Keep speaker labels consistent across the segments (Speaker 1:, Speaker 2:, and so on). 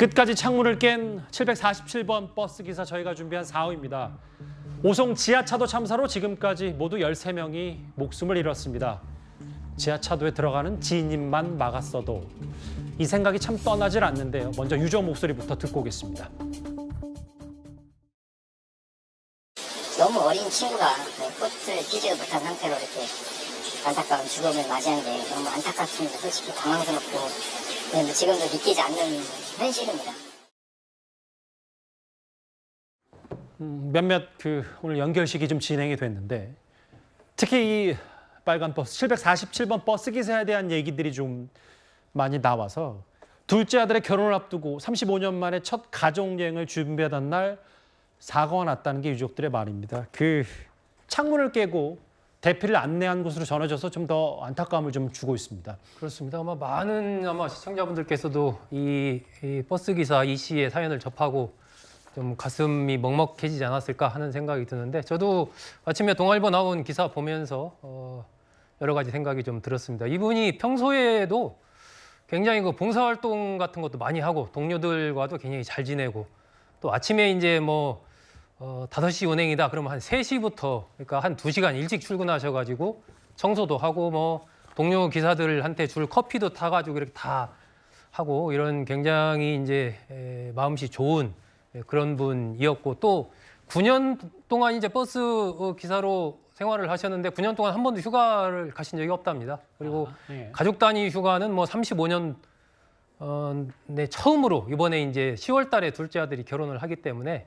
Speaker 1: 끝까지 창문을 깬 747번 버스 기사 저희가 준비한 4호입니다. 오송 지하차도 참사로 지금까지 모두 13명이 목숨을 잃었습니다. 지하차도에 들어가는 지인님만 막았어도 이 생각이 참 떠나질 않는데요. 먼저 유저 목소리부터 듣고 오겠습니다.
Speaker 2: 너무 어린 친구가 꽃을 피지 못한 상태로 이렇게 안타까운 죽음을 맞이한 게 너무 안타깝습니다. 솔직히 당황스럽고 지금도 믿기지 않는 현실입니다.
Speaker 1: 몇몇 오늘 연결식이 좀 진행이 됐는데 특히 이 빨간 버스 747번 버스 기사에 대한 얘기들이 좀 많이 나와서 둘째 아들의 결혼을 앞두고 35년 만에 첫 가족여행을 준비하던 날 사고가 났다는 게 유족들의 말입니다. 창문을 깨고 대피를 안내한 곳으로 전해져서 좀 더 안타까움을 좀 주고 있습니다.
Speaker 3: 그렇습니다. 많은 시청자분들께서도 이 버스 기사 이 씨의 사연을 접하고 좀 가슴이 먹먹해지지 않았을까 하는 생각이 드는데 저도 아침에 동아일보 나온 기사 보면서 여러 가지 생각이 좀 들었습니다. 이분이 평소에도 굉장히 봉사활동 같은 것도 많이 하고 동료들과도 굉장히 잘 지내고 또 아침에 이제 5시 운행이다 그러면 한 3시부터 그러니까 한 2시간 일찍 출근하셔가지고 청소도 하고 동료 기사들한테 줄 커피도 타가지고 이렇게 다 하고 이런 굉장히 이제 마음씨 좋은 그런 분이었고 또 9년 동안 이제 버스 기사로 생활을 하셨는데 9년 동안 한 번도 휴가를 가신 적이 없답니다. 그리고
Speaker 1: 네.
Speaker 3: 가족 단위 휴가는 35년 네, 처음으로 이번에 이제 10월 달에 둘째 아들이 결혼을 하기 때문에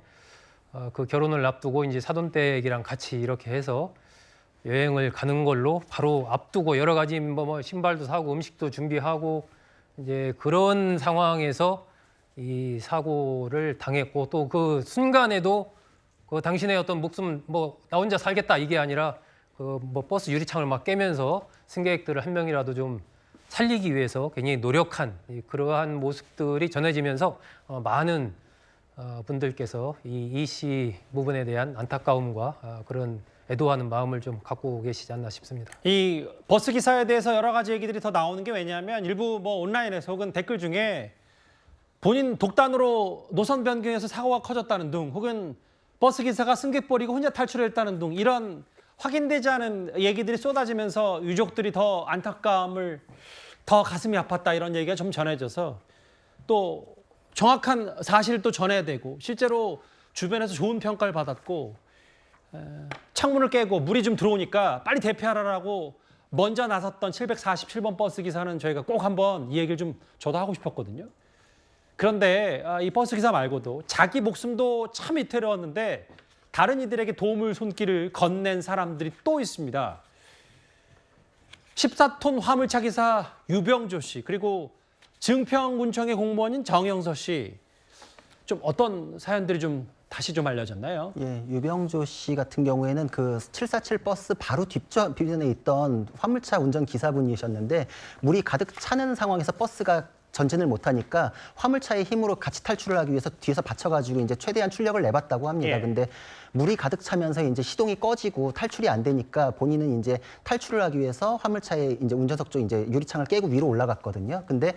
Speaker 3: 그 결혼을 앞두고 이제 사돈댁이랑 같이 이렇게 해서 여행을 가는 걸로 바로 앞두고 여러 가지 신발도 사고 음식도 준비하고 이제 그런 상황에서 이 사고를 당했고 또 그 순간에도 당신의 어떤 목숨 나 혼자 살겠다 이게 아니라 버스 유리창을 막 깨면서 승객들을 한 명이라도 좀 살리기 위해서 굉장히 노력한 그러한 모습들이 전해지면서 많은 분들께서 이 씨 부분에 대한 안타까움과 그런 애도하는 마음을 좀 갖고 계시지 않나 싶습니다.
Speaker 1: 이 버스 기사에 대해서 여러 가지 얘기들이 더 나오는 게 왜냐하면 일부 온라인에서 혹은 댓글 중에 본인 독단으로 노선 변경해서 사고가 커졌다는 등 혹은 버스 기사가 승객 버리고 혼자 탈출했다는 등 이런 확인되지 않은 얘기들이 쏟아지면서 유족들이 더 안타까움을 더 가슴이 아팠다 이런 얘기가 좀 전해져서 또 정확한 사실을 또 전해야 되고 실제로 주변에서 좋은 평가를 받았고 창문을 깨고 물이 좀 들어오니까 빨리 대피하라고 먼저 나섰던 747번 버스 기사는 저희가 꼭 한번 이 얘기를 좀 저도 하고 싶었거든요. 그런데 이 버스 기사 말고도 자기 목숨도 참 위태로웠는데 다른 이들에게 도움을 손길을 건넨 사람들이 또 있습니다. 14톤 화물차 기사 유병조 씨 그리고 증평군청의 공무원인 정영서 씨 좀 어떤 사연들이 좀 다시 좀 알려졌나요?
Speaker 4: 예, 유병조 씨 같은 경우에는 그 747 버스 바로 뒷좌석에 있던 화물차 운전 기사분이셨는데 물이 가득 차는 상황에서 버스가 전진을 못하니까 화물차의 힘으로 같이 탈출을 하기 위해서 뒤에서 받쳐가지고 이제 최대한 출력을 내봤다고 합니다.
Speaker 1: 예.
Speaker 4: 근데 물이 가득 차면서 이제 시동이 꺼지고 탈출이 안 되니까 본인은 이제 탈출을 하기 위해서 화물차의 이제 운전석 쪽 이제 유리창을 깨고 위로 올라갔거든요. 근데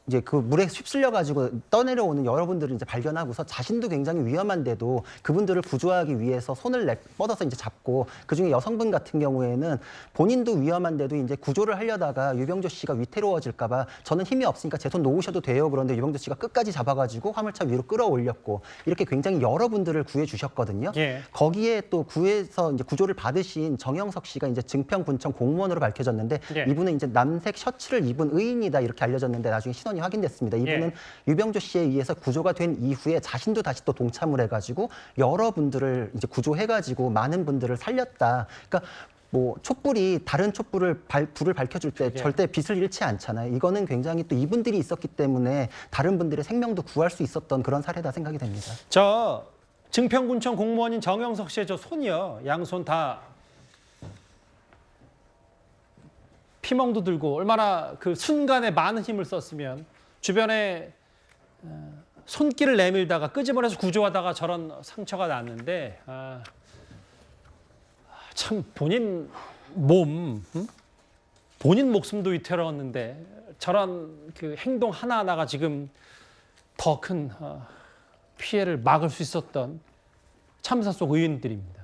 Speaker 4: 이제 그 물에 휩쓸려 가지고 떠내려오는 여러분들을 이제 발견하고서 자신도 굉장히 위험한데도 그분들을 구조하기 위해서 손을 뻗어서 이제 잡고 그중에 여성분 같은 경우에는 본인도 위험한데도 이제 구조를 하려다가 유병조 씨가 위태로워질까 봐 저는 힘이 없으니까 제 손 놓으셔도 돼요. 그런데 유병조 씨가 끝까지 잡아가지고 화물차 위로 끌어올렸고 이렇게 굉장히 여러분들을 구해 주셨거든요.
Speaker 1: 예.
Speaker 4: 거기에 또 구해서 이제 구조를 받으신 정영석 씨가 이제 증평군청 공무원으로 밝혀졌는데
Speaker 1: 예.
Speaker 4: 이분은 이제 남색 셔츠를 입은 의인이다 이렇게 알려졌는데 나중에 신원이 확인됐습니다. 이분은
Speaker 1: 예.
Speaker 4: 유병조 씨에 의해서 구조가 된 이후에 자신도 다시 또 동참을 해가지고 여러분들을 이제 구조해가지고 많은 분들을 살렸다. 그러니까 촛불이 다른 촛불을 불을 밝혀줄 때 절대 빛을 잃지 않잖아요. 이거는 굉장히 또 이분들이 있었기 때문에 다른 분들의 생명도 구할 수 있었던 그런 사례다 생각이 됩니다.
Speaker 1: 저 증평군청 공무원인 정영석 씨의 저 손이요. 양손 다 피멍도 들고 얼마나 그 순간에 많은 힘을 썼으면 주변에 손길을 내밀다가 끄집어내서 구조하다가 저런 상처가 났는데 참 본인 목숨도 위태로웠는데 저런 그 행동 하나하나가 지금 더 큰 피해를 막을 수 있었던 참사 속 의인들입니다.